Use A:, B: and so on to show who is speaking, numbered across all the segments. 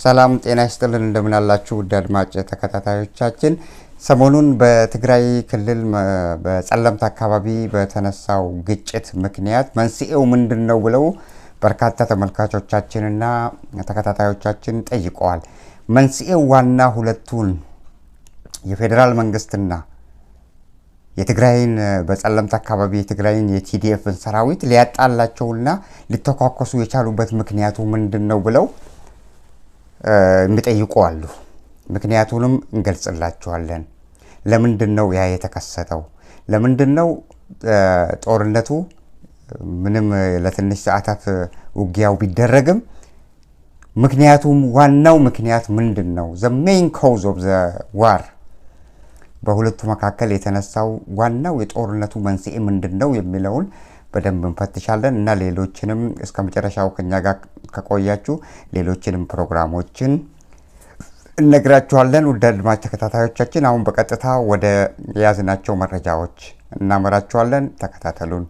A: ሰላም ጤና ይስጥልን እንደምን አላችሁ ውድ አድማጭ ተከታታዮቻችን ሰሞኑን በትግራይ ክልል በጸለምት አካባቢ በተነሳው ግጭት ምክንያት መንስኤው ምንድነው ብለው በርካታ ተመልካቾቻችንና ተከታታዮቻችን ጠይቀዋል። መንስኤው ዋና ሁለቱን የፌደራል መንግስትና የትግራይን በጸለምት አካባቢ የትግራይን የቲዲኤፍን ሰራዊት ሊያጣላቸውና ሊተኳኮሱ የቻሉበት ምክንያቱ ምንድነው ብለው የሚጠይቁ አሉ። ምክንያቱንም እንገልጽላችኋለን። ለምንድነው ያ የተከሰተው? ለምንድነው ጦርነቱ ምንም ለትንሽ ሰዓታት ውጊያው ቢደረግም ምክንያቱም ዋናው ምክንያት ምንድነው? the main cause of the war በሁለቱ መካከል የተነሳው ዋናው የጦርነቱ መንስኤ ምንድነው የሚለውን በደንብ እንፈትሻለን እና ሌሎችንም እስከመጨረሻው ከኛ ጋር ከቆያችሁ ሌሎችንም ፕሮግራሞችን እነግራችኋለን። ውድ አድማጭ ተከታታዮቻችን አሁን በቀጥታ ወደ ያዝናቸው መረጃዎች እናመራችኋለን። ተከታተሉን።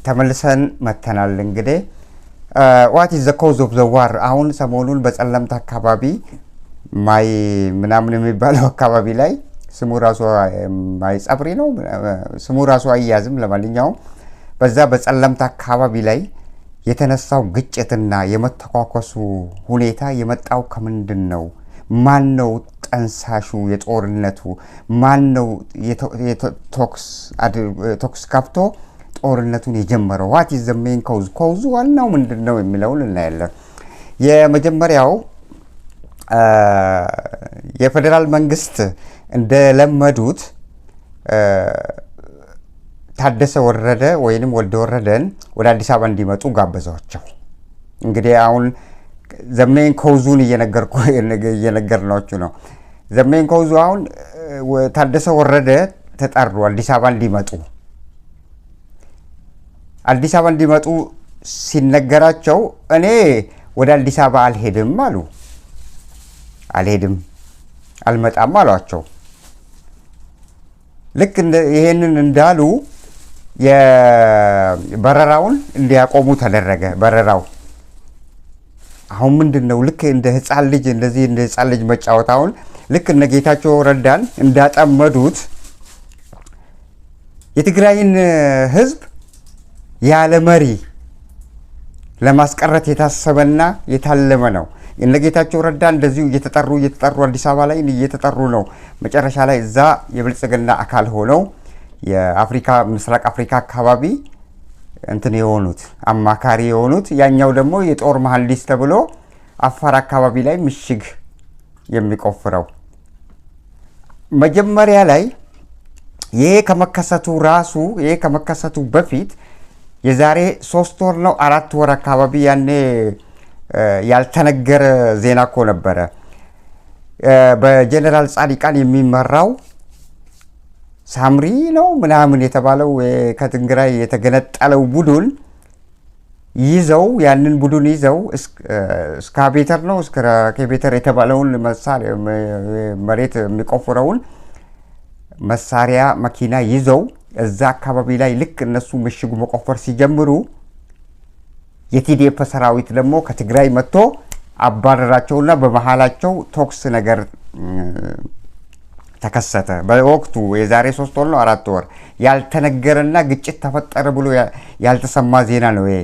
A: ተመልሰን መተናል። እንግዲህ what is the cause of the war አሁን ሰሞኑን በጸለምት አካባቢ ማይ ምናምን የሚባለው አካባቢ ላይ ስሙ ራሱ ማይ ጸብሪ ነው ስሙ ራሱ አያዝም። ለማንኛውም በዛ በጸለምት አካባቢ ላይ የተነሳው ግጭትና የመተኳኮሱ ሁኔታ የመጣው ከምንድን ነው? ማን ነው ጠንሳሹ የጦርነቱ? ማን ነው ቶክስ ከፍቶ ጦርነቱን የጀመረው? what is the main cause cause ዋናው ምንድነው የሚለውን እናያለን። የመጀመሪያው የፌደራል መንግስት እንደለመዱት ታደሰ ወረደ ወይንም ወልደ ወረደን ወደ አዲስ አበባ እንዲመጡ ጋበዛቸው። እንግዲህ አሁን the main cause-ን እየነገርናችሁ ነው። the main cause አሁን ታደሰ ወረደ ተጠሩ አዲስ አበባ እንዲመጡ። አዲስ አበባ እንዲመጡ ሲነገራቸው እኔ ወደ አዲስ አበባ አልሄድም አሉ። አልመጣም አሏቸው። ልክ ይሄንን እንዳሉ የበረራውን እንዲያቆሙ ተደረገ። በረራው አሁን ምንድነው ልክ እንደ ህፃን ልጅ እንደዚህ እንደ ህፃን ልጅ መጫወታውን ልክ እነ ጌታቸው ረዳን እንዳጠመዱት የትግራይን ህዝብ ያለ መሪ ለማስቀረት የታሰበና የታለመ ነው። እነጌታቸው ረዳ እንደዚሁ እየተጠሩ አዲስ አበባ ላይ እየተጠሩ ነው። መጨረሻ ላይ እዛ የብልጽግና አካል ሆነው የአፍሪካ ምስራቅ አፍሪካ አካባቢ እንትን የሆኑት አማካሪ የሆኑት ያኛው ደግሞ የጦር መሐንዲስ ተብሎ አፋር አካባቢ ላይ ምሽግ የሚቆፍረው መጀመሪያ ላይ ይሄ ከመከሰቱ በፊት የዛሬ 3 ወር ነው 4 ወር አካባቢ ያኔ ያልተነገረ ዜና እኮ ነበረ። በጀነራል ጻድቃን የሚመራው ሳምሪ ነው ምናምን የተባለው ከትግራይ የተገነጠለው ቡድን ይዘው ያንን ቡድን ይዘው እስካቬተር ነው እስካቬተር የተባለውን መሳሪያ መሬት የሚቆፍረውን መሳሪያ መኪና ይዘው እዛ አካባቢ ላይ ልክ እነሱ ምሽጉ መቆፈር ሲጀምሩ የቲዲኤፍ ሰራዊት ደግሞ ከትግራይ መጥቶ አባረራቸውና በመሃላቸው ቶክስ ነገር ተከሰተ። በወቅቱ የዛሬ 3 ወር ነው 4 ወር ያልተነገረና ግጭት ተፈጠረ ብሎ ያልተሰማ ዜና ነው ይሄ።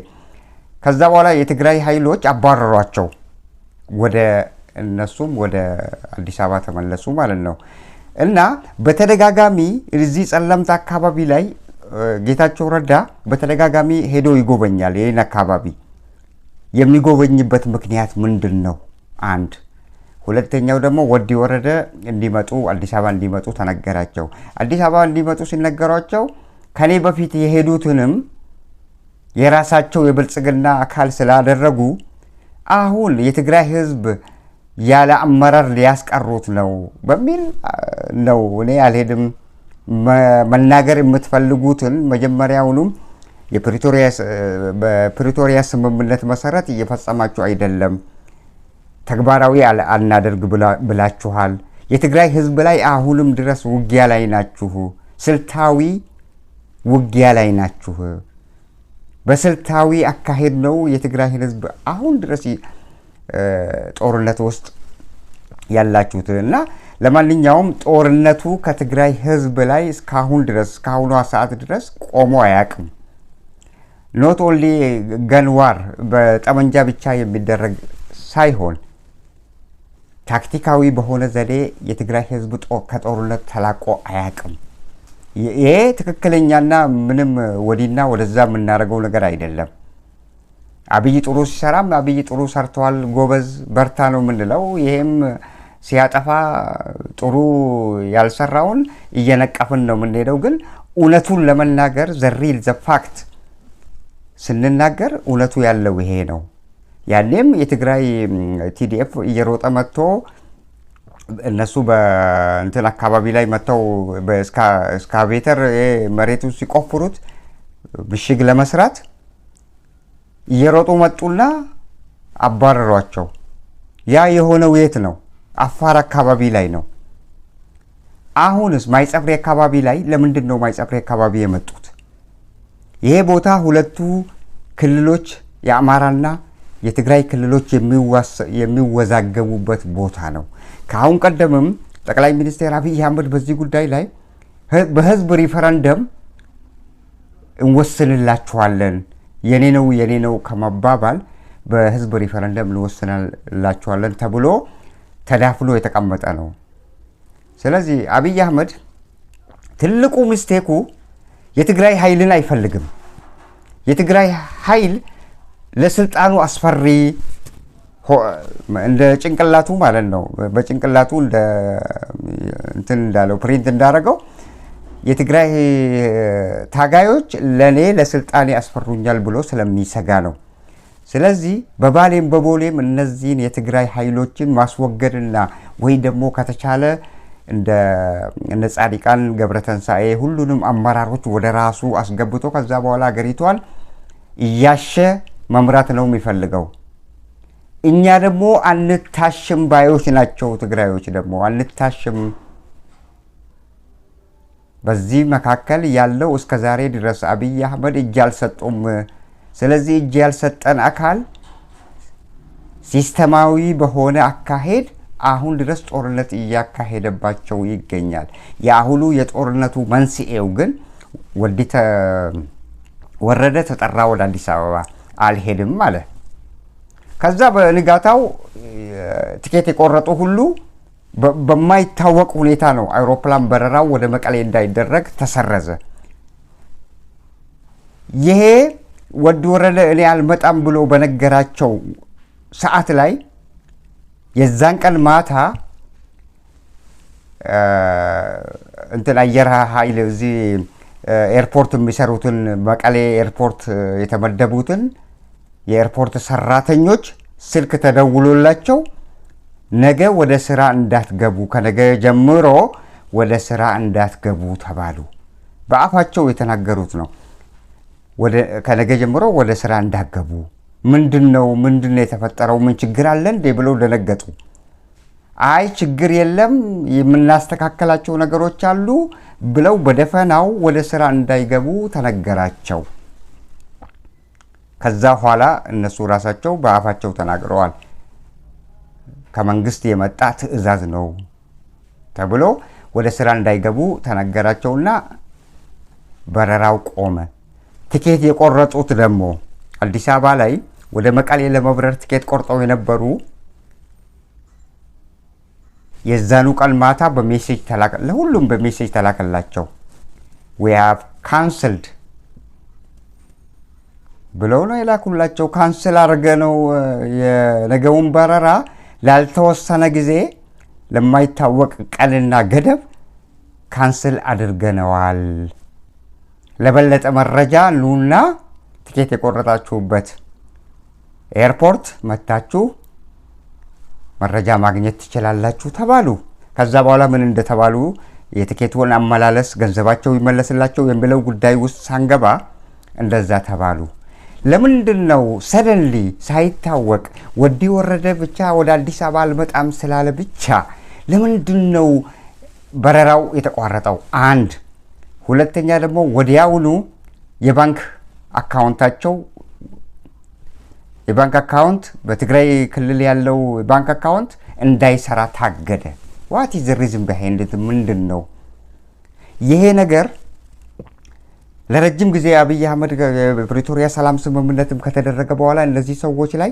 A: ከዛ በኋላ የትግራይ ኃይሎች አባረሯቸው። እነሱም ወደ አዲስ አበባ ተመለሱ ማለት ነው። እና በተደጋጋሚ እዚህ ጸለምት አካባቢ ላይ ጌታቸው ረዳ በተደጋጋሚ ሄዶ ይጎበኛል። ይሄን አካባቢ የሚጎበኝበት ምክንያት ምንድነው? አንድ ሁለተኛው ደግሞ ወዲ ወረደ እንዲመጡ አዲስ አበባ እንዲመጡ ተነገራቸው። አዲስ አበባ እንዲመጡ ሲነገራቸው ከኔ በፊት የሄዱትንም የራሳቸው የብልጽግና አካል ስላደረጉ አሁን የትግራይ ህዝብ ያለ አመራር ሊያስቀሩት ነው በሚል ነው እኔ አልሄድም። መናገር የምትፈልጉትን መጀመሪያውንም በፕሪቶሪያ ስምምነት መሰረት እየፈጸማችሁ አይደለም ተግባራዊ አናደርግ ብላችኋል። የትግራይ ህዝብ ላይ አሁንም ድረስ ውጊያ ላይ ናችሁ። ስልታዊ ውጊያ ላይ ናችሁ። በስልታዊ አካሄድ ነው የትግራይ ህዝብ አሁን ድረስ ጦርነት ውስጥ ያላችሁት እና ለማንኛውም ጦርነቱ ከትግራይ ህዝብ ላይ እስካሁን ድረስ እስካሁኗ ሰዓት ድረስ ቆሞ አያውቅም። ኖት ኦንሊ ገንዋር በጠመንጃ ብቻ የሚደረግ ሳይሆን ታክቲካዊ በሆነ ዘዴ የትግራይ ህዝብ ከጦርነት ተላቆ አያውቅም። ይሄ ትክክለኛና ምንም ወዲና ወደዛ የምናደርገው ነገር አይደለም። አብይ ጥሩ ሲሰራም አብይ ጥሩ ሰርተዋል ጎበዝ በርታ ነው የምንለው። ይሄም ሲያጠፋ ጥሩ ያልሰራውን እየነቀፍን ነው የምንሄደው። ግን እውነቱን ለመናገር ዘሪል ዘፋክት ስንናገር እውነቱ ያለው ይሄ ነው። ያኔም የትግራይ ቲዲኤፍ እየሮጠ መጥቶ እነሱ በእንትን አካባቢ ላይ መጥተው በእስካቬተር መሬቱን ሲቆፍሩት ምሽግ ለመስራት እየሮጡ መጡና አባረሯቸው። ያ የሆነው የት ነው? አፋር አካባቢ ላይ ነው። አሁንስ ማይጸፍሬ አካባቢ ላይ ለምንድን ነው ማይጸፍሬ አካባቢ የመጡት? ይሄ ቦታ ሁለቱ ክልሎች የአማራና የትግራይ ክልሎች የሚወዛገቡበት ቦታ ነው። ከአሁን ቀደምም ጠቅላይ ሚኒስትር አብይ አህመድ በዚህ ጉዳይ ላይ በህዝብ ሪፈረንደም እንወስንላችኋለን የኔ ነው ከመባባል በህዝብ ሪፈረንደም እንወስንላችኋለን ተብሎ ተዳፍኖ የተቀመጠ ነው። ስለዚህ አብይ አህመድ ትልቁ ሚስቴኩ የትግራይ ኃይልን አይፈልግም። የትግራይ ኃይል ለስልጣኑ አስፈሪ እንደ ጭንቅላቱ ማለት ነው። በጭንቅላቱ እንትን እንዳለው ፕሪንት እንዳደረገው የትግራይ ታጋዮች ለኔ ለስልጣኔ ያስፈሩኛል ብሎ ስለሚሰጋ ነው። ስለዚህ በባሌም በቦሌም እነዚህን የትግራይ ኃይሎችን ማስወገድና ወይ ደግሞ ከተቻለ እንደ ጻድቃን ገብረተንሳኤ ሁሉንም አመራሮች ወደ ራሱ አስገብቶ ከዛ በኋላ አገሪቷን እያሸ መምራት ነው የሚፈልገው። እኛ ደግሞ አንታሽም ባዮች ናቸው። ትግራዮች ደግሞ አንታሽም። በዚህ መካከል ያለው እስከ ዛሬ ድረስ አብይ አህመድ እጅ አልሰጡም። ስለዚህ እጅ ያልሰጠን አካል ሲስተማዊ በሆነ አካሄድ አሁን ድረስ ጦርነት እያካሄደባቸው ይገኛል። የአሁኑ የጦርነቱ መንስኤው ግን ወረደ ተጠራ ወደ አዲስ አበባ አልሄድም አለ። ከዛ በንጋታው ቲኬት የቆረጡ ሁሉ በማይታወቅ ሁኔታ ነው አውሮፕላን በረራው ወደ መቀሌ እንዳይደረግ ተሰረዘ። ይሄ ወረደ እኔ አልመጣም ብሎ በነገራቸው ሰዓት ላይ የዛን ቀን ማታ እንትን አየር ኃይል እዚህ ኤርፖርት የሚሰሩትን መቀሌ ኤርፖርት የተመደቡትን የኤርፖርት ሰራተኞች ስልክ ተደውሎላቸው ነገ ወደ ስራ እንዳትገቡ፣ ከነገ ጀምሮ ወደ ስራ እንዳትገቡ ተባሉ። በአፋቸው የተናገሩት ነው። ከነገ ጀምሮ ወደ ስራ እንዳትገቡ። ምንድነው የተፈጠረው? ምን ችግር አለ እንዴ ብለው ደነገጡ። አይ ችግር የለም የምናስተካከላቸው ነገሮች አሉ ብለው በደፈናው ወደ ስራ እንዳይገቡ ተነገራቸው። ከዛ ኋላ እነሱ ራሳቸው በአፋቸው ተናግረዋል። ከመንግስት የመጣ ትዕዛዝ ነው ተብሎ ወደ ስራ እንዳይገቡ ተነገራቸውና በረራው ቆመ። ቲኬት የቆረጡት ደግሞ አዲስ አበባ ላይ ወደ መቀሌ ለመብረር ቲኬት ቆርጠው የነበሩ የዛኑ ቀን ማታ በሜሴጅ ለሁሉም በሜሴጅ ተላከላቸው። we have cancelled ብለው ነው የላኩላቸው። ካንስል አድርገ ነው የነገውን በረራ ላልተወሰነ ጊዜ ለማይታወቅ ቀንና ገደብ ካንስል አድርገነዋል። ለበለጠ መረጃ ኑና ቲኬት የቆረጣችሁበት ኤርፖርት መታችሁ መረጃ ማግኘት ትችላላችሁ ተባሉ። ከዛ በኋላ ምን እንደተባሉ የቲኬቱን አመላለስ ገንዘባቸው ይመለስላቸው የሚለው ጉዳይ ውስጥ ሳንገባ እንደዛ ተባሉ። ለምንድነው ሰደንሊ ሳይታወቅ ወዲ ወረደ ብቻ ወደ አዲስ አበባ አልመጣም ስላለ ብቻ ለምንድነው በረራው የተቋረጠው? አንድ ሁለተኛ ደግሞ ወዲያውኑ የባንክ አካውንት በትግራይ ክልል ያለው ባንክ አካውንት እንዳይሰራ ታገደ። ዋት ኢዝ ዘ ሪዝን ቢሃይንድ ኢት? ምንድነው ይሄ ነገር? ለረጅም ጊዜ አብይ አህመድ ፕሪቶሪያ ሰላም ስምምነትም ከተደረገ በኋላ እነዚህ ሰዎች ላይ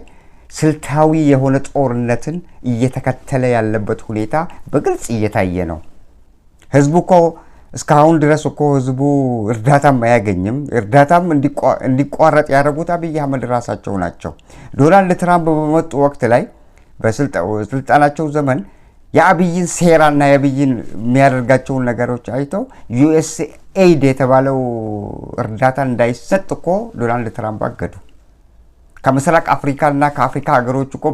A: ስልታዊ የሆነ ጦርነትን እየተከተለ ያለበት ሁኔታ በግልጽ እየታየ ነው። ህዝቡ እኮ እስካሁን ድረስ እኮ ህዝቡ እርዳታም አያገኝም። እርዳታም እንዲቋረጥ ያደረጉት አብይ አህመድ ራሳቸው ናቸው። ዶናልድ ትራምፕ በመጡ ወቅት ላይ በስልጣናቸው ዘመን የአብይን ሴራና የአብይን የሚያደርጋቸውን ነገሮች አይተው ዩኤስኤይድ የተባለው እርዳታ እንዳይሰጥ እኮ ዶናልድ ትራምፕ አገዱ። ከምስራቅ አፍሪካና ከአፍሪካ ሀገሮች እኮ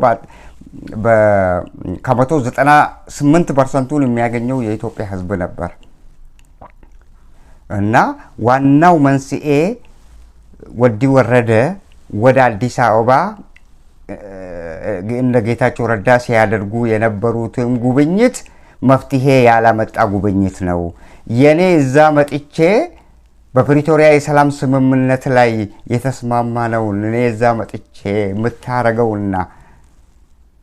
A: ከ98% የሚያገኘው የኢትዮጵያ ህዝብ ነበር። እና ዋናው መንስኤ ወዲ ወረደ ወደ አዲስ አበባ እንደ ጌታቸው ረዳ ሲያደርጉ የነበሩትን ጉብኝት መፍትሄ ያላመጣ ጉብኝት ነው። የኔ እዛ መጥቼ በፕሪቶሪያ የሰላም ስምምነት ላይ የተስማማ ነው። እኔ እዛ መጥቼ የምታረገውና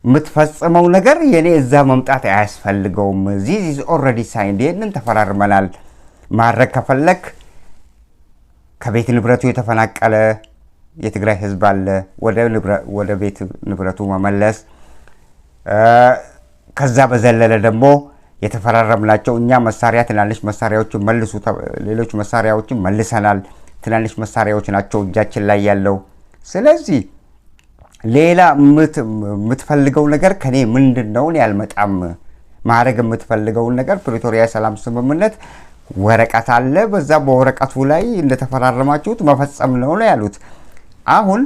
A: የምትፈጽመው ነገር የኔ እዛ መምጣት አያስፈልገውም። this is already signed። ይሄንን ተፈራርመናል። ማድረግ ከፈለክ ከቤት ንብረቱ የተፈናቀለ የትግራይ ህዝብ አለ፣ ወደ ቤት ንብረቱ መመለስ። ከዛ በዘለለ ደግሞ የተፈራረምናቸው እኛ መሳሪያ ትናንሽ መሳሪያዎችን መልሱ፣ ሌሎች መሳሪያዎችን መልሰናል። ትናንሽ መሳሪያዎች ናቸው እጃችን ላይ ያለው። ስለዚህ ሌላ የምትፈልገው ነገር ከኔ ምንድነው? ያልመጣም ማድረግ የምትፈልገውን ነገር ፕሪቶሪያ ሰላም ስምምነት ወረቀት አለ፣ በዛ በወረቀቱ ላይ እንደተፈራረማችሁት መፈጸም ነው ያሉት። አሁን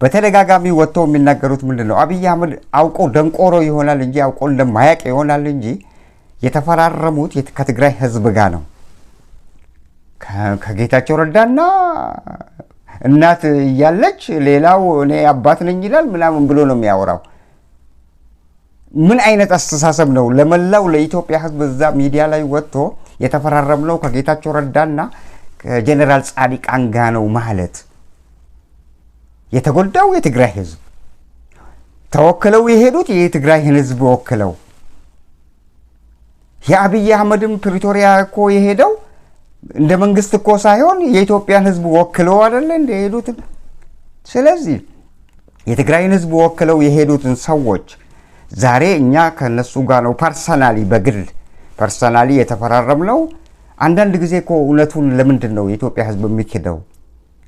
A: በተደጋጋሚ ወጥተው የሚናገሩት ምንድነው? አብይ አህመድ አውቆ ደንቆሮ ይሆናል እንጂ አውቆ እንደማያውቅ ይሆናል እንጂ የተፈራረሙት ከትግራይ ህዝብ ጋር ነው። ከጌታቸው ረዳና እናት እያለች ሌላው እኔ አባት ነኝ ይላል ምናምን ብሎ ነው የሚያወራው። ምን አይነት አስተሳሰብ ነው? ለመላው ለኢትዮጵያ ህዝብ እዛ ሚዲያ ላይ ወጥቶ የተፈራረምነው ከጌታቸው ረዳና ከጀነራል ጻድቃን ጋር ነው ማለት። የተጎዳው የትግራይ ህዝብ ተወክለው የሄዱት የትግራይን ህዝብ ወክለው፣ የአብይ አህመድም ፕሪቶሪያ እኮ የሄደው እንደ መንግስት እኮ ሳይሆን የኢትዮጵያን ህዝብ ወክለው አይደለ እንደሄዱት። ስለዚህ የትግራይን ህዝብ ወክለው የሄዱትን ሰዎች ዛሬ እኛ ከነሱ ጋር ነው ፐርሰናሊ የተፈራረምነው። አንዳንድ ጊዜ እኮ እውነቱን ለምንድን ነው የኢትዮጵያ ህዝብ የሚክደው?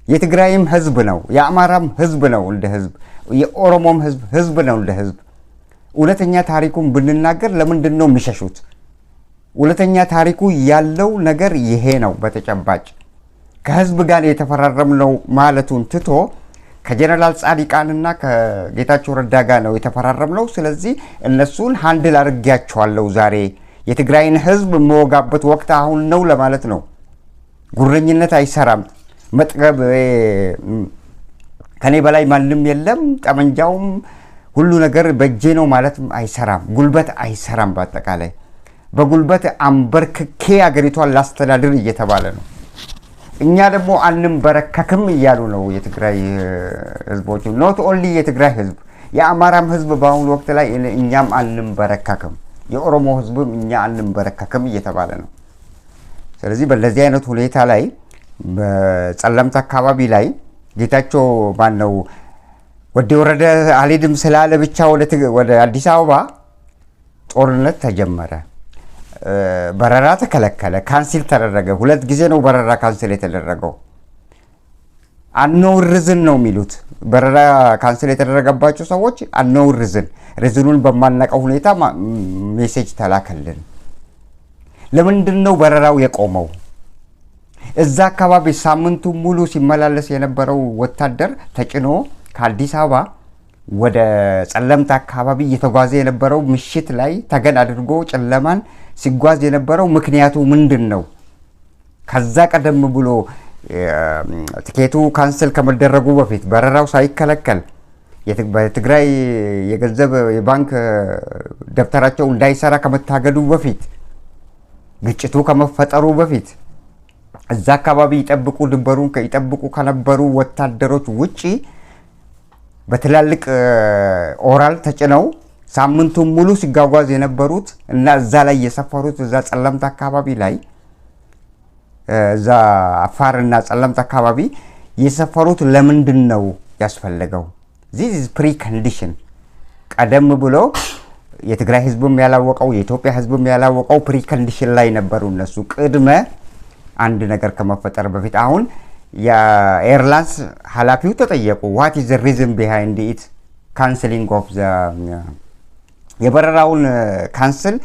A: የትግራይም ህዝብ ነው፣ የአማራም ህዝብ ነው እንደ ህዝብ፣ የኦሮሞም ህዝብ ነው እንደ ህዝብ። እውነተኛ ታሪኩን ብንናገር ለምንድን ነው የሚሸሹት? እውነተኛ ታሪኩ ያለው ነገር ይሄ ነው። በተጨባጭ ከህዝብ ጋር የተፈራረምነው ማለቱን ትቶ ከጀነራል ጻድቃንና ከጌታቸው ረዳ ጋር ነው የተፈራረምነው። ስለዚህ እነሱን ሃንድል አድርጌያቸዋለሁ። ዛሬ የትግራይን ህዝብ የምወጋበት ወቅት አሁን ነው ለማለት ነው። ጉረኝነት አይሰራም። መጥገብ ከኔ በላይ ማንም የለም፣ ጠመንጃውም ሁሉ ነገር በእጄ ነው ማለት አይሰራም። ጉልበት አይሰራም። በአጠቃላይ በጉልበት አንበርክኬ አገሪቷን ላስተዳድር እየተባለ ነው። እኛ ደግሞ አንንበረከክም እያሉ ነው የትግራይ ህዝቦች። ኖት ኦንሊ የትግራይ ህዝብ፣ የአማራም ህዝብ በአሁኑ ወቅት ላይ እኛም አንንበረከክም፣ የኦሮሞ ህዝብም እኛ አንንበረከክም እየተባለ ነው። ስለዚህ በለዚህ አይነት ሁኔታ ላይ በጸለምት አካባቢ ላይ ጌታቸው ማነው ወዲ ወረደ አልሄድም ስላለ ብቻ ወደ አዲስ አበባ ጦርነት ተጀመረ። በረራ ተከለከለ፣ ካንሲል ተደረገ። 2 ጊዜ ነው በረራ ካንሲል የተደረገው። አንወርዝን ነው የሚሉት። በረራ ካንሲል የተደረገባቸው ሰዎች አንወርዝን፣ ሪዝኑን በማናቀው ሁኔታ ሜሴጅ ተላከልን። ለምንድን ነው በረራው የቆመው? እዛ አካባቢ ሳምንቱ ሙሉ ሲመላለስ የነበረው ወታደር ተጭኖ ከአዲስ አበባ ወደ ጸለምት አካባቢ እየተጓዘ የነበረው ምሽት ላይ ተገን አድርጎ ጨለማን ሲጓዝ የነበረው ምክንያቱ ምንድን ነው? ከዛ ቀደም ብሎ ትኬቱ ካንስል ከመደረጉ በፊት በረራው ሳይከለከል በትግራይ የገንዘብ የባንክ ደብተራቸው እንዳይሰራ ከመታገዱ በፊት ግጭቱ ከመፈጠሩ በፊት እዛ አካባቢ ይጠብቁ ድንበሩን ይጠብቁ ከነበሩ ወታደሮች ውጪ በትላልቅ ኦራል ተጭነው ሳምንቱን ሙሉ ሲጓጓዝ የነበሩት እና እዛ ላይ የሰፈሩት እዛ ጸለምት አካባቢ ላይ እዛ አፋርና ጸለምት አካባቢ የሰፈሩት ለምንድን ነው ያስፈልገው? this is precondition ቀደም ብሎ የትግራይ ህዝብም ያላወቀው የኢትዮጵያ ህዝብም ያላወቀው ፕሪኮንዲሽን ላይ ነበሩ እነሱ ቅድመ አንድ ነገር ከመፈጠር በፊት። አሁን የኤርላይንስ ኃላፊው ተጠየቁ what is the reason behind it cancelling of the የበረራውን ካንስል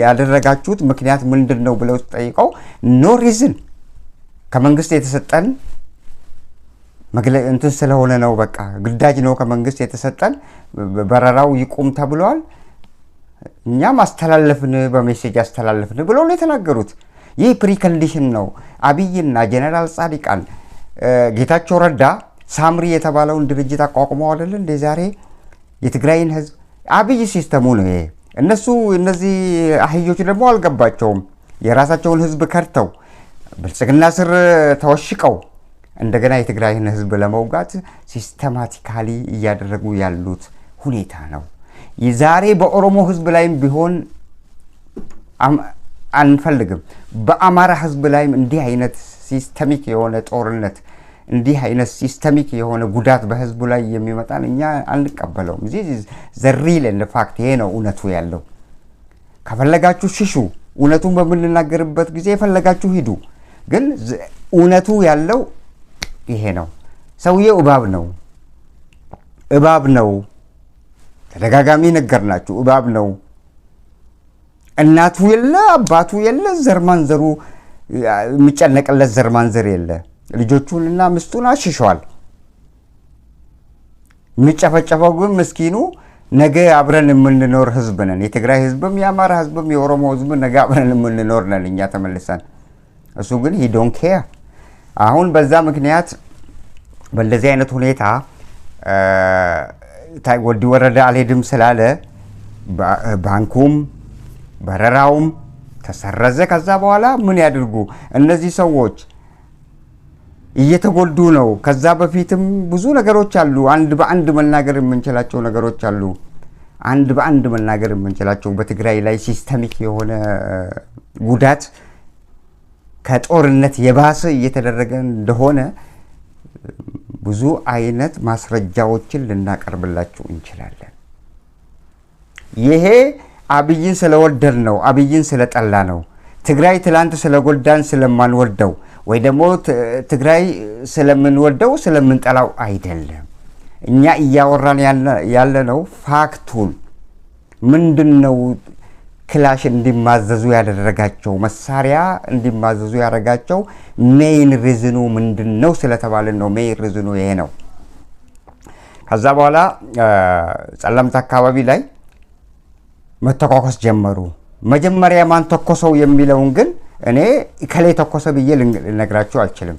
A: ያደረጋችሁት ምክንያት ምንድነው ብለው ተጠይቀው no reason ከመንግስት የተሰጠን እንትን ስለሆነ ነው በቃ ግዳጅ ነው ከመንግስት የተሰጠን በረራው ይቁም ተብሏል እኛም አስተላለፍን በሜሴጅ አስተላለፍን ብለው ነው የተናገሩት። ይህ ፕሪኮንዲሽን ነው። አብይና ጀነራል ጻድቃን ጌታቸው ረዳ ሳምሪ የተባለውን ድርጅት አቋቁመው አይደል እንደ ዛሬ የትግራይን ህዝብ አብይ ሲስተሙ ነው ይሄ። እነዚህ አህዮች ደግሞ አልገባቸውም። የራሳቸውን ህዝብ ከርተው ብልጽግና ስር ተወሽቀው እንደገና የትግራይን ህዝብ ለመውጋት ሲስተማቲካሊ እያደረጉ ያሉት ሁኔታ ነው። የዛሬ በኦሮሞ ህዝብ ላይም ቢሆን አንፈልግም። በአማራ ህዝብ ላይም እንዲህ አይነት ሲስተሚክ የሆነ ጦርነት እንዲህ አይነት ሲስተሚክ የሆነ ጉዳት በህዝቡ ላይ የሚመጣን እኛ አንቀበለውም። the real and fact ይሄ ነው እውነቱ ያለው። ከፈለጋችሁ ሽሹ፣ እውነቱን በምንናገርበት ጊዜ የፈለጋችሁ ሂዱ። ግን እውነቱ ያለው ይሄ ነው። ሰውዬው እባብ ነው። ተደጋጋሚ ነገርናችሁ። እባብ ነው። እናቱ የለ አባቱ የለ ዘርማንዘሩ የሚጨነቅለት ዘርማንዘር የለ። ልጆቹንና ምስቱን አሽሿል። የሚጨፈጨፈው ግን ምስኪኑ ነገ አብረን የምንኖር ህዝብ ነን። የትግራይ ህዝብም የአማራ ህዝብም የኦሮሞ ህዝብም ነገ አብረን የምንኖር ነን እኛ ተመልሰን። እሱ ግን he don't care። አሁን በዛ ምክንያት በእንደዚህ አይነት ሁኔታ ወዲ ወረዳ አልሄድም ስላለ ባንኩም በረራውም ተሰረዘ። ከዛ በኋላ ምን ያድርጉ እነዚህ ሰዎች? እየተጎዱ ነው። ከዛ በፊትም ብዙ ነገሮች አሉ። አንድ በአንድ መናገር የምንችላቸው ነገሮች አሉ። አንድ በአንድ መናገር የምንችላቸው በትግራይ ላይ ሲስተሚክ የሆነ ጉዳት ከጦርነት የባሰ እየተደረገ እንደሆነ ብዙ አይነት ማስረጃዎችን ልናቀርብላችሁ እንችላለን። ይሄ አብይን ስለወደድ ነው፣ አብይን ስለጠላ ነው። ትግራይ ትላንት ስለጎዳን ስለማንወደው ወይ ደግሞ ትግራይ ስለምንወደው ስለምንጠላው አይደለም። እኛ እያወራን ያለነው ፋክቱን ምንድነው? ክላሽ እንዲማዘዙ ያደረጋቸው መሳሪያ እንዲማዘዙ ያደረጋቸው ሜይን ሪዝኑ ምንድነው ስለተባለን ነው። ሜይን ሪዝኑ ይሄ ነው። ከዛ በኋላ ጸለምት አካባቢ ላይ መተኳኮስ ጀመሩ። መጀመሪያ ማን ተኮሰው የሚለውን ግን እኔ ከሌ ተኮሰ ብዬ ልነግራችሁ አልችልም።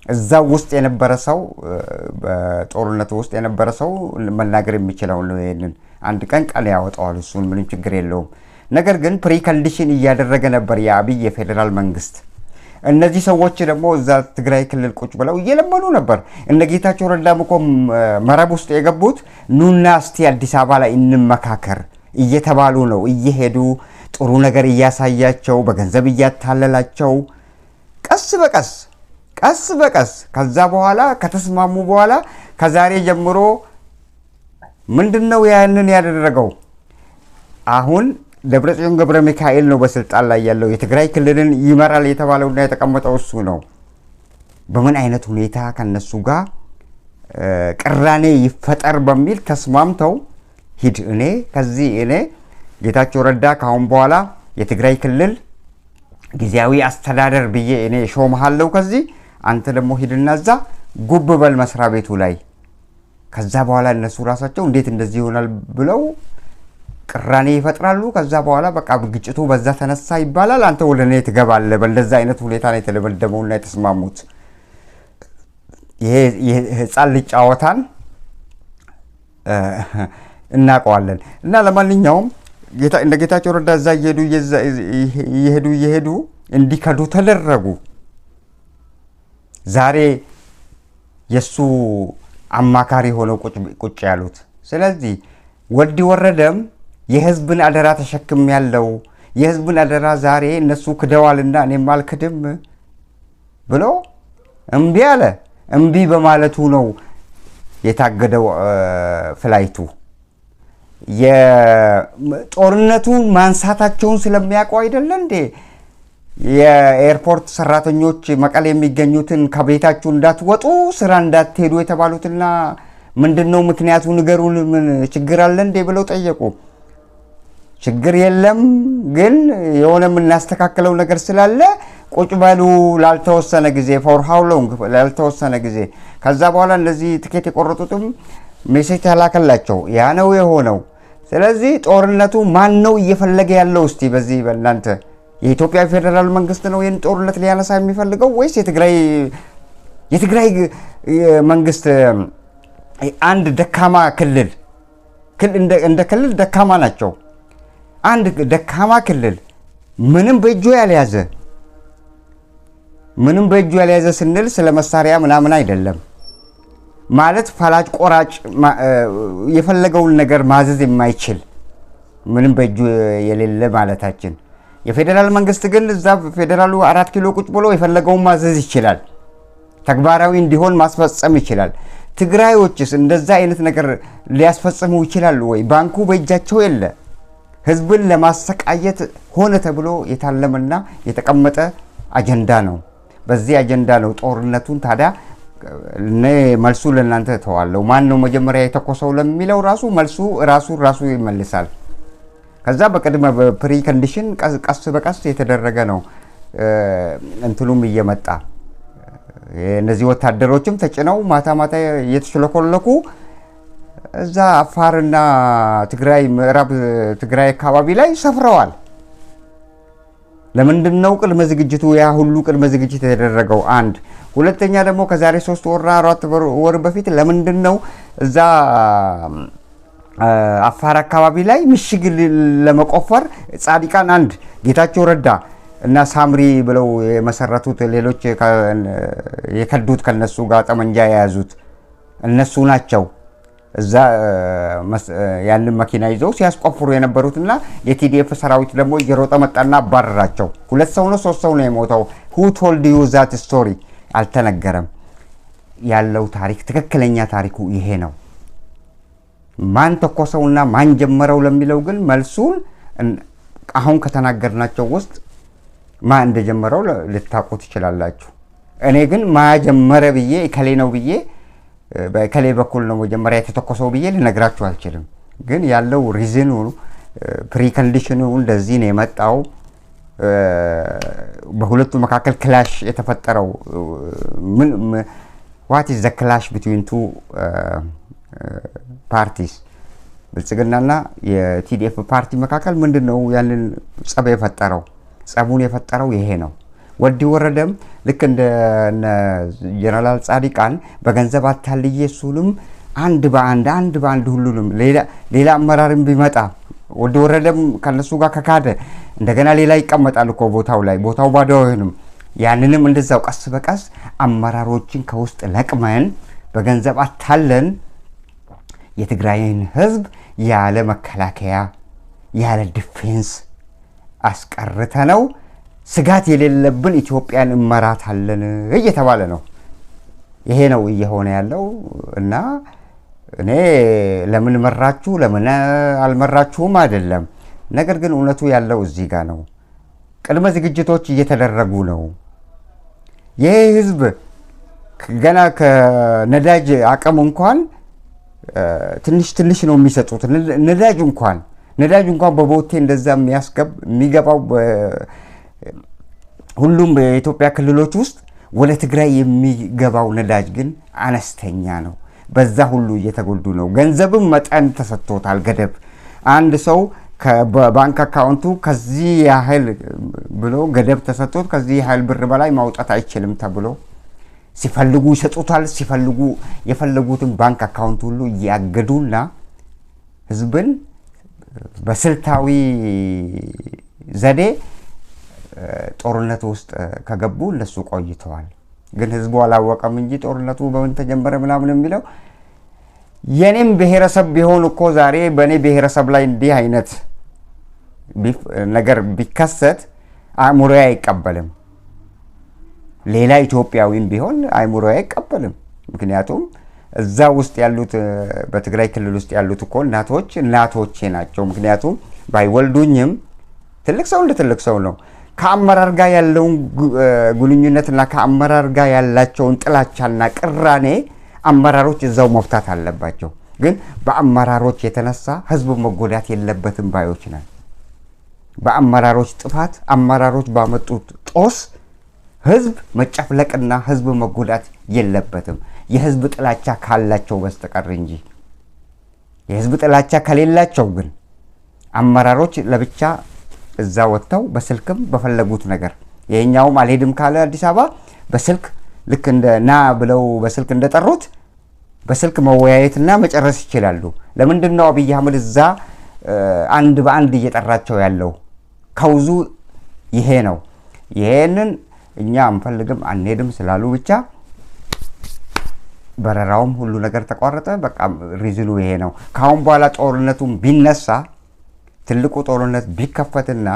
A: እዛው ውስጥ የነበረ ሰው በጦርነቱ ውስጥ የነበረ ሰው መናገር የሚችለው ነው። ይሄንን አንድ ቀን ያወጣዋል። እሱን ምንም ችግር የለውም። ነገር ግን ፕሪኮንዲሽን እያደረገ ነበር የአብይ የፌደራል መንግስት። እነዚህ ሰዎች ደግሞ እዛ ትግራይ ክልል ቁጭ ብለው እየለመኑ ነበር። እነ ጌታቸው ረዳም እኮ መረብ ውስጥ የገቡት ኑና እስቲ አዲስ አበባ ላይ እንመካከር እየተባሉ ነው። እየሄዱ ጥሩ ነገር እያሳያቸው በገንዘብ እያታለላቸው ቀስ በቀስ ከዛ በኋላ ከተስማሙ በኋላ ከዛሬ ጀምሮ ምንድነው ያንን ያደረገው? አሁን ደብረጽዮን ገብረ ሚካኤል ነው በስልጣን ላይ ያለው። የትግራይ ክልልን ይመራል የተባለውና የተቀመጠው እሱ ነው። በምን አይነት ሁኔታ ከነሱ ጋር ቅራኔ ይፈጠር በሚል ተስማምተው ሂድ እኔ ጌታቸው ረዳ ካሁን በኋላ የትግራይ ክልል ጊዜያዊ አስተዳደር ብዬ እኔ ሾመሃለሁ። ከዚህ አንተ ደግሞ ሂድና እዛ ጉብ በል መስሪያ ቤቱ ላይ። ከዛ በኋላ እነሱ ራሳቸው እንዴት እንደዚህ ይሆናል ብለው ቅራኔ ይፈጥራሉ። ከዛ በኋላ በቃ ግጭቱ በዛ ተነሳ ይባላል። አንተ ወደ እኔ ትገባለህ። በእንደዛ አይነት ሁኔታ ነው የተደመደመውና የተስማሙት። ይሄ ህፃን ልጅ ጨዋታን እናውቀዋለን። እና ለማንኛውም እንደ ጌታቸው ረዳ እዛ እየሄዱ እንዲከዱ ተደረጉ። ዛሬ የሱ አማካሪ ሆነው ቁጭ ያሉት። ስለዚህ ወዲ ወረደም የህዝብን አደራ ተሸክም ያለው የህዝብን አደራ ዛሬ እነሱ ክደዋልና እኔም አልክድም ብሎ እምቢ አለ። እምቢ በማለቱ ነው የታገደው ፍላይቱ። የጦርነቱን ማንሳታቸውን ስለሚያውቁ አይደለ እንዴ የኤርፖርት ሰራተኞች መቀሌ የሚገኙትን ከቤታችሁ እንዳትወጡ ስራ እንዳትሄዱ የተባሉትና ምንድነው ምክንያቱ ንገሩን፣ ምን ችግር አለ እንዴ ብለው ጠየቁ። ችግር የለም ግን የሆነ የምናስተካክለው ነገር ስላለ ቁጭ በሉ ላልተወሰነ ጊዜ for how long ላልተወሰነ ጊዜ። ከዛ በኋላ እነዚህ ትኬት የቆረጡትም ሜሴጅ ተላከላቸው። ያ ነው የሆነው። ስለዚህ ጦርነቱ ማን ነው እየፈለገ ያለው? እስቲ በዚህ በእናንተ የኢትዮጵያ ፌደራል መንግስት ነው ይህን ጦርነት ሊያነሳ የሚፈልገው ወይስ የትግራይ መንግስት? አንድ ደካማ ክልል እንደ ክልል ደካማ ናቸው። አንድ ደካማ ክልል ምንም በእጁ ያልያዘ ስንል ስለ መሳሪያ ምናምን አይደለም ማለት ፈላጭ ቆራጭ የፈለገውን ነገር ማዘዝ የማይችል ምንም በእጁ የሌለ ማለታችን። የፌደራል መንግስት ግን እዛ ፌደራሉ 4 ኪሎ ቁጭ ብሎ የፈለገውን ማዘዝ ይችላል፣ ተግባራዊ እንዲሆን ማስፈጸም ይችላል። ትግራዮችስ እንደዛ አይነት ነገር ሊያስፈጽሙ ይችላሉ ወይ? ባንኩ በእጃቸው የለ። ህዝብን ለማሰቃየት ሆነ ተብሎ የታለመና የተቀመጠ አጀንዳ ነው። በዚህ አጀንዳ ነው ጦርነቱን። ታዲያ መልሱ ለእናንተ ተዋለው። ማን ነው መጀመሪያ የተኮሰው ለሚለው መልሱ ራሱ ይመልሳል። ከዛ በቅድመ ፕሪ ኮንዲሽን ቀስ በቀስ የተደረገ ነው። እንትሉም እየመጣ እነዚህ ወታደሮችም ተጭነው ማታ እየተሽለኮለኩ እዛ አፋርና ትግራይ ምዕራብ ትግራይ አካባቢ ላይ ሰፍረዋል። ለምንድን ነው ቅድመ ዝግጅቱ ያ ሁሉ ቅድመ ዝግጅት የተደረገው? አንድ ሁለተኛ ደግሞ ከዛሬ 3 ወር 4 ወር በፊት ለምንድን ነው እዛ አፋር አካባቢ ላይ ምሽግ ለመቆፈር ጻድቃን አንድ ጌታቸው ረዳ እና ሳምሪ ብለው የመሰረቱት ሌሎች የከዱት ከነሱ ጋር ጠመንጃ የያዙት እነሱ ናቸው። እዛ ያንን መኪና ይዘው ሲያስቆፍሩ የነበሩትና የቲዲኤፍ ሰራዊት ደግሞ እየሮጠ መጣና አባረራቸው። 2 ሰው ነው 3 ሰው ነው የሞተው። who told you that story አልተነገረም። ያለው ታሪክ ትክክለኛ ታሪኩ ይሄ ነው። ማን ተኮሰውና ማን ጀመረው ለሚለው ግን መልሱን አሁን ከተናገርናቸው ውስጥ ማን እንደጀመረው ልታውቁት ይችላላችሁ። እኔ ግን ማጀመረ ብዬ እከሌ ነው ብዬ በከሌ በኩል ነው መጀመሪያ የተተኮሰው ብዬ ልነግራችሁ አልችልም። ግን ያለው ሪዝኑ ፕሪ ኮንዲሽኑ እንደዚህ ነው የመጣው። በሁለቱ መካከል ክላሽ የተፈጠረው what is the clash between two parties ብልጽግናና የቲዲኤፍ ፓርቲ መካከል ምንድነው ያንን ጸብ የፈጠረው? ጸቡን የፈጠረው ይሄ ነው። ወዲ ወረደም ልክ እንደ ጀነራል ጻድቃን በገንዘብ አታልዬ እሱንም አንድ በአንድ ሁሉንም ሌላ አመራርም ቢመጣ ወዲ ወረደም ከነሱ ጋር ከካደ እንደገና ሌላ ይቀመጣል እኮ ቦታው ላይ። ቦታው ባዶ አይሆንም። ያንንም እንደዛው ቀስ በቀስ አመራሮችን ከውስጥ ለቅመን በገንዘብ አታለን የትግራይን ህዝብ ያለ መከላከያ ያለ ዲፌንስ አስቀርተነው ስጋት የሌለብን ኢትዮጵያን እንመራታለን እየተባለ ነው። ይሄ ነው እየሆነ ያለው። እና እኔ ለምን መራችሁ ለምን አልመራችሁም አይደለም። ነገር ግን እውነቱ ያለው እዚህ ጋር ነው። ቅድመ ዝግጅቶች እየተደረጉ ነው። ይሄ ህዝብ ገና ከነዳጅ አቅም እንኳን ትንሽ ነው የሚሰጡት። ነዳጅ እንኳን በቦቴ እንደዛ የሚገባው ሁሉም በኢትዮጵያ ክልሎች ውስጥ ወደ ትግራይ የሚገባው ነዳጅ ግን አነስተኛ ነው። በዛ ሁሉ እየተጎዱ ነው። ገንዘብም መጠን ተሰጥቶታል ገደብ። አንድ ሰው ከባንክ አካውንቱ ከዚህ ያህል ብሎ ገደብ ተሰጥቶት ከዚህ ያህል ብር በላይ ማውጣት አይችልም ተብሎ ሲፈልጉ ይሰጡታል። ሲፈልጉ የፈለጉትን ባንክ አካውንት ሁሉ ያገዱና ህዝብን በስልታዊ ዘዴ ጦርነት ውስጥ ከገቡ እነሱ ቆይተዋል። ግን ህዝቡ አላወቀም እንጂ ጦርነቱ በምን ተጀመረ ምናምን የሚለው የኔም ብሔረሰብ ቢሆን እኮ ዛሬ በኔ ብሔረሰብ ላይ እንዲህ አይነት ነገር ቢከሰት አእምሮዬ አይቀበልም። ሌላ ኢትዮጵያዊም ቢሆን አእምሮዬ አይቀበልም። ምክንያቱም እዛ ውስጥ ያሉት በትግራይ ክልል ውስጥ ያሉት እኮ እናቶቼ ናቸው። ምክንያቱም ባይወልዱኝም ትልቅ ሰው እንደ ትልቅ ሰው ነው። ከአመራር ጋር ያለውን ግንኙነትና ከአመራር ጋር ያላቸውን ጥላቻና ቅራኔ አመራሮች እዛው መፍታት አለባቸው። ግን በአመራሮች የተነሳ ህዝብ መጎዳት የለበትም ባዮች ነን። በአመራሮች ጥፋት አመራሮች ባመጡት ጦስ ህዝብ መጨፍለቅና ህዝብ መጎዳት የለበትም የህዝብ ጥላቻ ካላቸው በስተቀር እንጂ። የህዝብ ጥላቻ ከሌላቸው ግን አመራሮች ለብቻ እዛ ወጥተው በስልክም በፈለጉት ነገር የኛውም አልሄድም ካለ አዲስ አበባ በስልክ ልክ እንደ ና ብለው በስልክ እንደጠሩት በስልክ መወያየትና መጨረስ ይችላሉ። ለምንድነው አብይ አህመድ እዛ አንድ በአንድ እየጠራቸው ያለው? ከውዙ ይሄ ነው። ይሄንን እኛ አንፈልግም አንሄድም ስላሉ ብቻ በረራውም ሁሉ ነገር ተቋረጠ። በቃ ሪዝኑ ይሄ ነው። ካሁን በኋላ ጦርነቱም ቢነሳ ትልቁ ጦርነት ቢከፈትና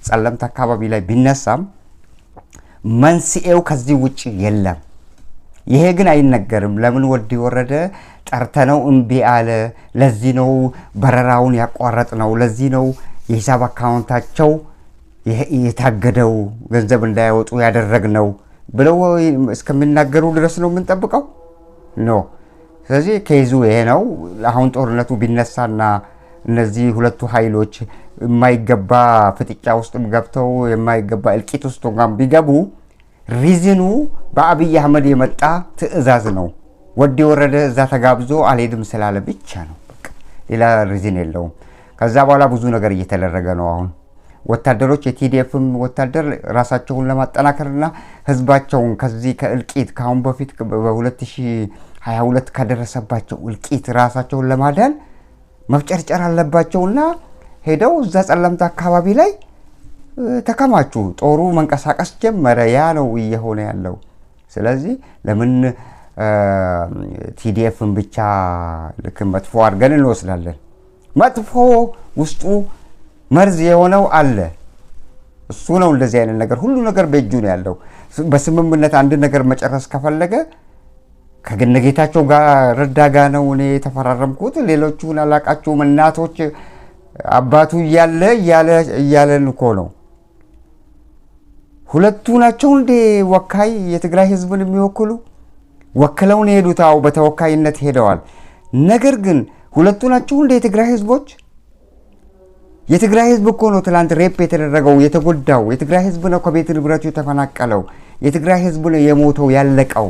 A: ጸለምት አካባቢ ላይ ቢነሳም መንስኤው ከዚህ ውጪ የለም። ይሄ ግን አይነገርም። ለምን ወዲ ወረደ ጠርተነው እምቢ አለ? ለዚህ ነው በረራውን ያቋረጥ ነው። ለዚህ ነው የሂሳብ አካውንታቸው የታገደው ገንዘብ እንዳያወጡ ያደረግነው ብለው እስከሚናገሩ ድረስ ነው የምንጠብቀው ኖ። ስለዚህ ከይዙ ይሄ ነው። አሁን ጦርነቱ ቢነሳና እነዚህ ሁለቱ ኃይሎች የማይገባ ፍጥጫ ውስጥ ገብተው የማይገባ እልቂት ውስጥ እንኳን ቢገቡ ሪዝኑ በአብይ አህመድ የመጣ ትዕዛዝ ነው። ወዲ ወረደ እዛ ተጋብዞ አልሄድም ስላለ ብቻ ነው። በቃ ሌላ ሪዝን የለውም። ከዛ በኋላ ብዙ ነገር እየተደረገ ነው። አሁን ወታደሮች የቲዲኤፍም ወታደር ራሳቸውን ለማጠናከርና ህዝባቸውን ከዚህ ከእልቂት ካሁን በፊት በ2022 ከደረሰባቸው እልቂት ራሳቸውን ለማዳን መፍጨርጨር አለባቸውና ሄደው እዛ ጸለምት አካባቢ ላይ ተከማቹ። ጦሩ መንቀሳቀስ ጀመረ። ያ ነው እየሆነ ያለው። ስለዚህ ለምን ቲዲኤፍን ብቻ ልክ መጥፎ አድርገን እንወስዳለን? መጥፎ ውስጡ መርዝ የሆነው አለ። እሱ ነው እንደዚህ አይነት ነገር ሁሉ ነገር በእጁ ነው ያለው። በስምምነት አንድ ነገር መጨረስ ከፈለገ ከገነጌታቸው ጋር ረዳ ጋር ነው እኔ ተፈራረምኩት። ሌሎቹን አላቃቸውም። እናቶች አባቱ እያለን እኮ ነው። ሁለቱ ናቸው እንደ ወካይ የትግራይ ህዝብን የሚወክሉ ወክለውን ሄዱት። አው በተወካይነት ሄደዋል። ነገር ግን ሁለቱ ናቸው እንደ የትግራይ ህዝቦች። የትግራይ ህዝብ እኮ ነው ትላንት ሬፕ የተደረገው የተጎዳው። የትግራይ ህዝብ ነው ከቤት ንብረቱ የተፈናቀለው። የትግራይ ህዝብ ነው የሞተው ያለቀው።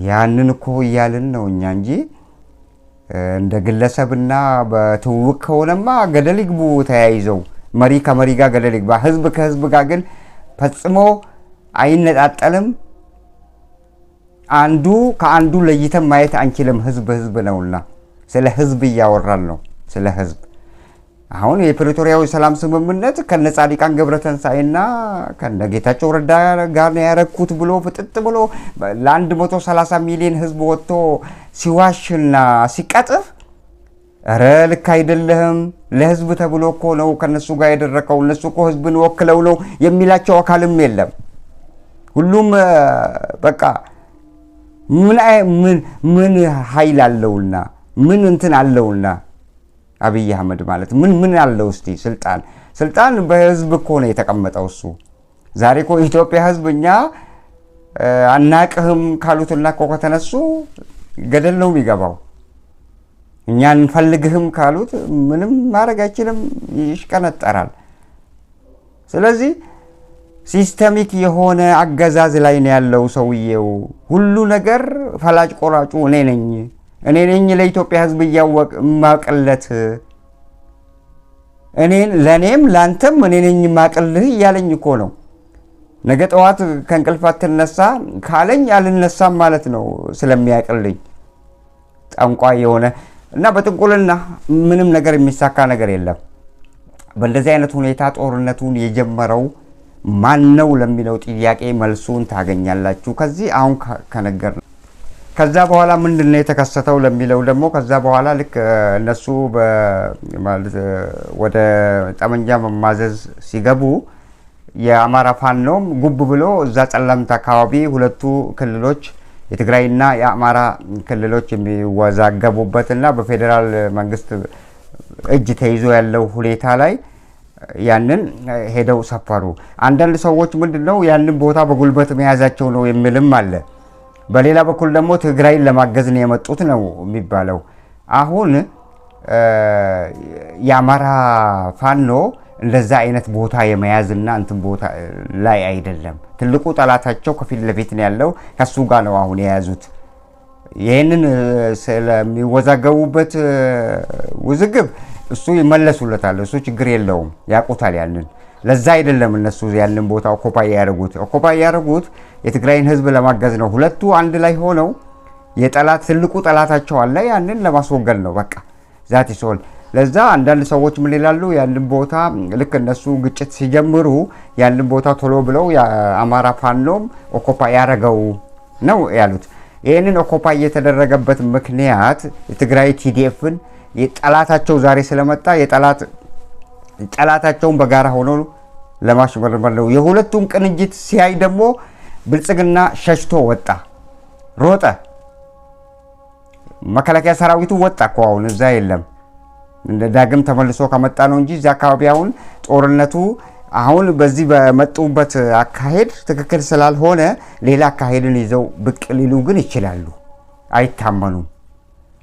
A: ያንን እኮ እያልን ነው እኛ እንጂ እንደ ግለሰብና በትውውቅ ከሆነማ ገደል ይግቡ ተያይዘው። መሪ ከመሪ ጋር ገደል ይግባ። ህዝብ ከህዝብ ጋር ግን ፈጽሞ አይነጣጠልም። አንዱ ከአንዱ ለይተን ማየት አንችልም። ህዝብ ህዝብ ነውና ስለ ህዝብ እያወራን ነው። ስለ ህዝብ አሁን የፕሪቶሪያው ሰላም ስምምነት ከነጻድቃን ገብረተንሳኤና ከነጌታቸው ረዳ ጋር ነው ያረኩት ብሎ ፍጥጥ ብሎ ለ130 ሚሊዮን ህዝብ ወጥቶ ሲዋሽና ሲቀጥፍ ኧረ ልክ አይደለም። ለህዝብ ተብሎ እኮ ነው ከነሱ ጋር ያደረከው። እነሱ እኮ ህዝብን ወክለው ነው የሚላቸው አካልም የለም። ሁሉም በቃ ምን ኃይል አለውና ምን እንትን አለውና አብይ አህመድ ማለት ምን አለው? እስቲ ስልጣን በህዝብ እኮ ነው የተቀመጠው እሱ። ዛሬ እኮ ኢትዮጵያ ህዝብ እኛ አናቅህም ካሉትና እኮ ከተነሱ ገደል ነው የሚገባው። እኛ እንፈልግህም ካሉት ምንም ማድረግ አይችልም፣ ይሽቀነጠራል። ስለዚህ ሲስተሚክ የሆነ አገዛዝ ላይ ነው ያለው ሰውየው። ሁሉ ነገር ፈላጭ ቆራጩ እኔ ነኝ ለኢትዮጵያ ህዝብ እያወቅ ማቀለት እኔን ለኔም ላንተም እኔ ነኝ ማቅልህ እያለኝ እኮ ነው። ነገ ጠዋት ከእንቅልፋት ተነሳ ካለኝ አልነሳም ማለት ነው ስለሚያቅልኝ ጠንቋይ የሆነ እና በጥንቁልና ምንም ነገር የሚሳካ ነገር የለም። በእንደዚህ አይነት ሁኔታ ጦርነቱን የጀመረው ማን ነው ለሚለው ጥያቄ መልሱን ታገኛላችሁ ከዚህ አሁን ከነገር። ከዛ በኋላ ምንድነው የተከሰተው ለሚለው ደግሞ ከዛ በኋላ ልክ እነሱ ማለት ወደ ጠመንጃ መማዘዝ ሲገቡ የአማራ ፋኖም ጉብ ብሎ እዛ ጸለምት አካባቢ ሁለቱ ክልሎች የትግራይና የአማራ ክልሎች የሚወዛገቡበትና በፌደራል መንግስት እጅ ተይዞ ያለው ሁኔታ ላይ ያንን ሄደው ሰፈሩ። አንዳንድ ሰዎች ምንድነው ያንን ቦታ በጉልበት መያዛቸው ነው የሚልም አለ። በሌላ በኩል ደግሞ ትግራይን ለማገዝ ነው የመጡት ነው የሚባለው። አሁን የአማራ ፋኖ እንደዛ አይነት ቦታ የመያዝና እንትን ቦታ ላይ አይደለም። ትልቁ ጠላታቸው ከፊት ለፊት ነው ያለው፣ ከሱ ጋር ነው አሁን የያዙት። ይሄንን ስለሚወዛገቡበት ውዝግብ እሱ ይመለሱለታል። እሱ ችግር የለውም፣ ያውቁታል ያንን። ለዛ አይደለም እነሱ ያንን ቦታ ኦኮፓይ ያደረጉት የትግራይን ህዝብ ለማገዝ ነው። ሁለቱ አንድ ላይ ሆነው የጠላት ትልቁ ጠላታቸው አለ፣ ያንን ለማስወገድ ነው። በቃ ዛት ይሶል። ለዛ አንዳንድ ሰዎች ምን ይላሉ? ያንን ቦታ ልክ እነሱ ግጭት ሲጀምሩ ያንን ቦታ ቶሎ ብለው የአማራ ፋኖም ኦኮፓይ ያደረገው ነው ያሉት። ይህንን ኦኮፓይ የተደረገበት ምክንያት የትግራይ ቲዲኤፍን የጠላታቸው ዛሬ ስለመጣ ጠላታቸውን በጋራ ሆኖ ለማሽመርመር ነው። የሁለቱም ቅንጅት ሲያይ ደግሞ ብልጽግና ሸሽቶ ወጣ፣ ሮጠ። መከላከያ ሰራዊቱ ወጣ እኮ አሁን እዛ የለም። እንደ ዳግም ተመልሶ ከመጣ ነው እንጂ እዛ አካባቢ አሁን ጦርነቱ አሁን በዚህ በመጡበት አካሄድ ትክክል ስላልሆነ ሌላ አካሄድን ይዘው ብቅ ሊሉ ግን ይችላሉ፣ አይታመኑም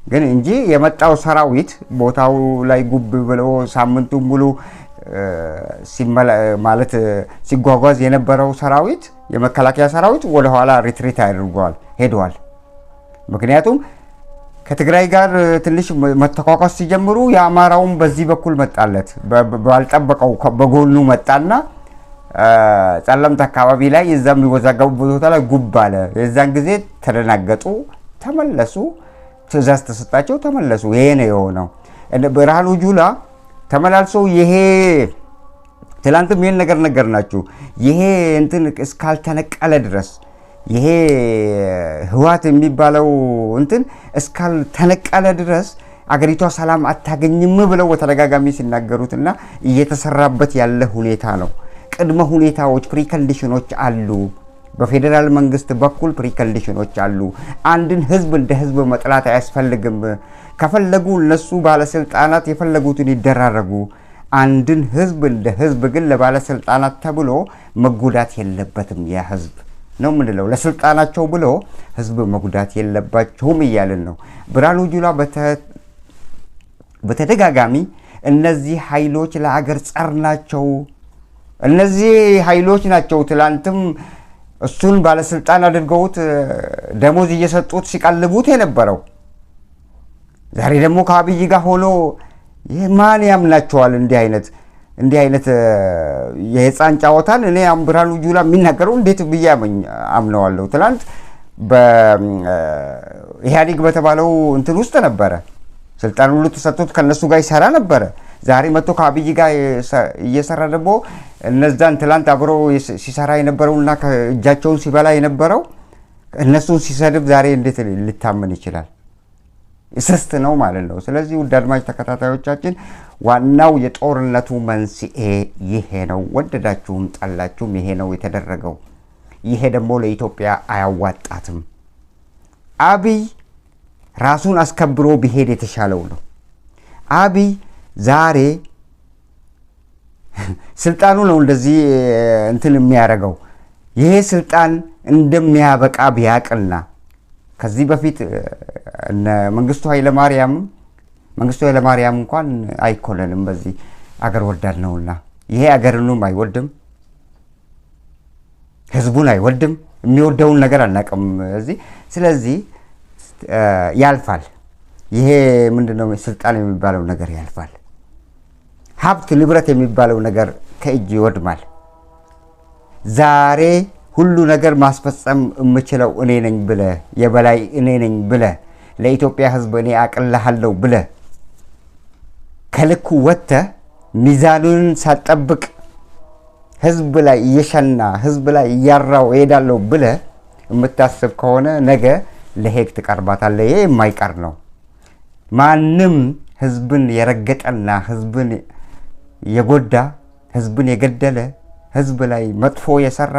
A: ግን እንጂ የመጣው ሰራዊት ቦታው ላይ ጉብ ብለው ሳምንቱ ሙሉ ማለት ሲጓጓዝ የነበረው ሰራዊት የመከላከያ ሰራዊት ወደ ኋላ ሪትሪት አድርጓል፣ ሄዷል። ምክንያቱም ከትግራይ ጋር ትንሽ መተኳኳስ ሲጀምሩ የአማራውን በዚህ በኩል መጣለት፣ ባልጠበቀው በጎኑ መጣና ጸለምት አካባቢ ላይ እዛም የሚወዛገቡ ቦታ ላይ ጉብ አለ። የዛን ጊዜ ተደናገጡ፣ ተመለሱ። ትእዛዝ ተሰጣቸው፣ ተመለሱ። ይሄ ነው የሆነው። ብርሃኑ ጁላ ተመላልሶ ይሄ ትላንትም ይሄን ነገር ናችሁ ይሄ እንትን እስካልተነቀለ ድረስ ይሄ ህዋት የሚባለው እንትን እስካልተነቀለ ድረስ አገሪቷ ሰላም አታገኝም ብለው በተደጋጋሚ ሲናገሩትና እየተሰራበት ያለ ሁኔታ ነው። ቅድመ ሁኔታዎች ፕሪኮንዲሽኖች አሉ። በፌደራል መንግስት በኩል ፕሪኮንዲሽኖች አሉ። አንድን ህዝብ እንደ ህዝብ መጥላት አያስፈልግም። ከፈለጉ እነሱ ባለስልጣናት የፈለጉትን ይደራረጉ። አንድን ህዝብ እንደ ህዝብ ግን ለባለስልጣናት ተብሎ መጉዳት የለበትም። ያ ህዝብ ነው ምንለው ለስልጣናቸው ብሎ ህዝብ መጉዳት የለባቸውም እያልን ነው። ብርሃኑ ጁላ በተደጋጋሚ እነዚህ ኃይሎች ለአገር ጸር ናቸው፣ እነዚህ ኃይሎች ናቸው ትላንትም እሱን ባለስልጣን አድርገውት ደሞዝ እየሰጡት ሲቀልቡት የነበረው። ዛሬ ደግሞ ከአብይ ጋር ሆኖ ማን ያምናቸዋል? እንዲህ አይነት የህፃን ጫወታን እኔ ብርሃኑ ጁላ የሚናገረው እንዴት ብዬ አምነዋለሁ? ትላንት በኢህአዴግ በተባለው እንትን ውስጥ ነበረ፣ ስልጣን ሁሉ ተሰጥቶት ከነሱ ጋር ይሰራ ነበረ። ዛሬ መጥቶ ከአብይ ጋር እየሰራ ደግሞ እነዛን ትላንት አብሮ ሲሰራ የነበረውና እጃቸውን ሲበላ የነበረው እነሱን ሲሰድብ ዛሬ እንዴት ሊታመን ይችላል? እስስት ነው ማለት ነው። ስለዚህ ውድ አድማጭ ተከታታዮቻችን ዋናው የጦርነቱ መንስኤ ይሄ ነው። ወደዳችሁም ጠላችሁም ይሄ ነው የተደረገው። ይሄ ደግሞ ለኢትዮጵያ አያዋጣትም። አብይ ራሱን አስከብሮ ቢሄድ የተሻለው ነው። አብይ ዛሬ ስልጣኑ ነው እንደዚህ እንትን የሚያደርገው። ይሄ ስልጣን እንደሚያበቃ ቢያቅልና ከዚህ በፊት መንግስቱ ኃይለማርያም እንኳን አይኮለንም በዚህ አገር ወዳድ ነውና ይሄ አገርንም አይወድም፣ ህዝቡን አይወድም። የሚወደውን ነገር አናውቅም እዚህ። ስለዚህ ያልፋል። ይሄ ምንድነው ስልጣን የሚባለው ነገር ያልፋል። ሀብት ንብረት የሚባለው ነገር ከእጅ ይወድማል። ዛሬ ሁሉ ነገር ማስፈጸም የምችለው እኔ ነኝ ብለህ የበላይ እኔ ነኝ ብለህ ለኢትዮጵያ ሕዝብ እኔ አቅልሃለሁ ብለህ ከልኩ ወጥተህ ሚዛኑን ሳትጠብቅ ሕዝብ ላይ እየሸና ሕዝብ ላይ እያራው እሄዳለሁ ብለህ የምታስብ ከሆነ ነገ ለሄግ ትቀርባታለህ። ይሄ የማይቀር ነው። ማንም ሕዝብን የረገጠና ሕዝብን የጎዳ ሕዝብን የገደለ ሕዝብ ላይ መጥፎ የሰራ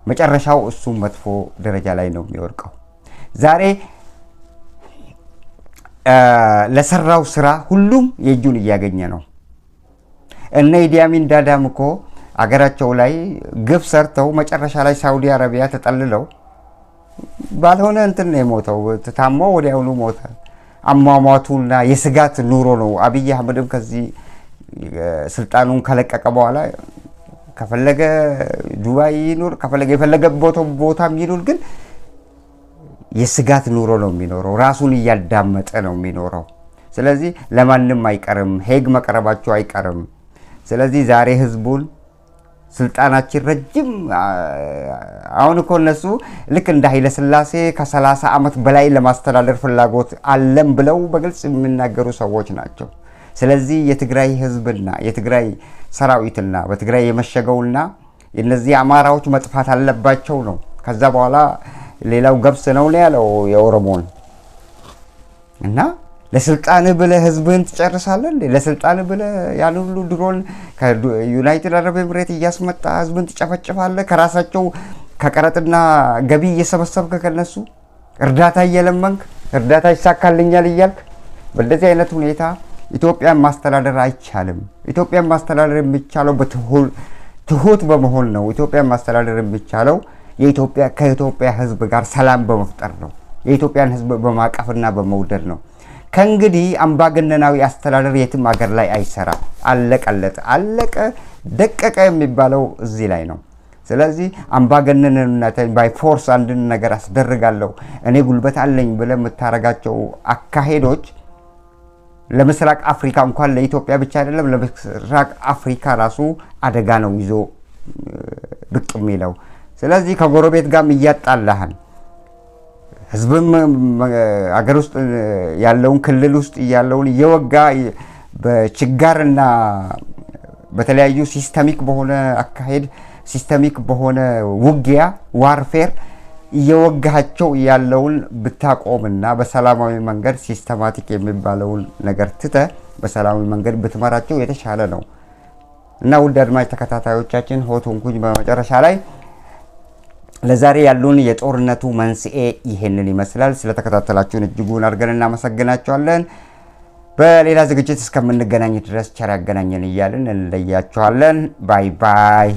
A: መጨረሻው እሱ መጥፎ ደረጃ ላይ ነው የሚወድቀው። ዛሬ ለሰራው ስራ ሁሉም የእጁን እያገኘ ነው። እነ ኢዲ አሚን ዳዳም እኮ አገራቸው ላይ ግፍ ሰርተው መጨረሻ ላይ ሳውዲ አረቢያ ተጠልለው ባልሆነ እንትን ነው የሞተው። ታሞ ወዲያውኑ ሞተ። አሟሟቱና የስጋት ኑሮ ነው። አብይ አህመድም ከዚህ ስልጣኑን ከለቀቀ በኋላ ከፈለገ ዱባይ ይኑር ከፈለገ የፈለገ ቦታም ይኑር፣ ግን የስጋት ኑሮ ነው የሚኖረው። ራሱን እያዳመጠ ነው የሚኖረው። ስለዚህ ለማንም አይቀርም፣ ሄግ መቅረባቸው አይቀርም። ስለዚህ ዛሬ ህዝቡን ስልጣናችን ረጅም አሁን እኮ እነሱ ልክ እንደ ኃይለ ሥላሴ ከ30 ዓመት በላይ ለማስተዳደር ፍላጎት አለም ብለው በግልጽ የሚናገሩ ሰዎች ናቸው። ስለዚህ የትግራይ ህዝብና የትግራይ ሰራዊትና በትግራይ የመሸገውና እነዚህ አማራዎች መጥፋት አለባቸው ነው። ከዛ በኋላ ሌላው ገብስ ነው ያለው የኦሮሞን እና ለስልጣን ብለህ ህዝብን ትጨርሳለህ እንዴ? ለስልጣን ብለህ ያን ሁሉ ድሮን ከዩናይትድ አረብ ኤምሬት እያስመጣ ህዝብን ትጨፈጭፋለህ? ከራሳቸው ከቀረጥና ገቢ እየሰበሰብክ ከነሱ እርዳታ እየለመንክ እርዳታ ይሳካልኛል እያልክ በእንደዚህ አይነት ሁኔታ ኢትዮጵያን ማስተዳደር አይቻልም። ኢትዮጵያን ማስተዳደር የሚቻለው ትሁት በመሆን ነው። ኢትዮጵያን ማስተዳደር የሚቻለው ከኢትዮጵያ ህዝብ ጋር ሰላም በመፍጠር ነው። የኢትዮጵያን ህዝብ በማቀፍና በመውደድ ነው። ከእንግዲህ አምባገነናዊ አስተዳደር የትም ሀገር ላይ አይሰራም። አለቀለት፣ አለቀ ደቀቀ የሚባለው እዚህ ላይ ነው። ስለዚህ አምባገነንነትን ባይ ፎርስ አንድን ነገር አስደርጋለሁ እኔ ጉልበት አለኝ ብለህ የምታረጋቸው አካሄዶች ለምስራቅ አፍሪካ እንኳን ለኢትዮጵያ ብቻ አይደለም፣ ለምስራቅ አፍሪካ ራሱ አደጋ ነው ይዞ ብቅ የሚለው። ስለዚህ ከጎረቤት ጋርም እያጣላህን ህዝብም አገር ውስጥ ያለውን ክልል ውስጥ ያለውን እየወጋ በችጋርና በተለያዩ ሲስተሚክ በሆነ አካሄድ ሲስተሚክ በሆነ ውጊያ ዋርፌር እየወጋቸው ያለውን ብታቆምና በሰላማዊ መንገድ ሲስተማቲክ የሚባለውን ነገር ትተህ በሰላማዊ መንገድ ብትመራቸው የተሻለ ነው እና ውድ አድማጭ ተከታታዮቻችን ሆቶንኩኝ በመጨረሻ ላይ ለዛሬ ያሉን የጦርነቱ መንስኤ ይሄንን ይመስላል። ስለተከታተላችሁን እጅጉን አድርገን እናመሰግናችኋለን። በሌላ ዝግጅት እስከምንገናኝ ድረስ ቸር ያገናኘን እያልን እንለያችኋለን። ባይ ባይ።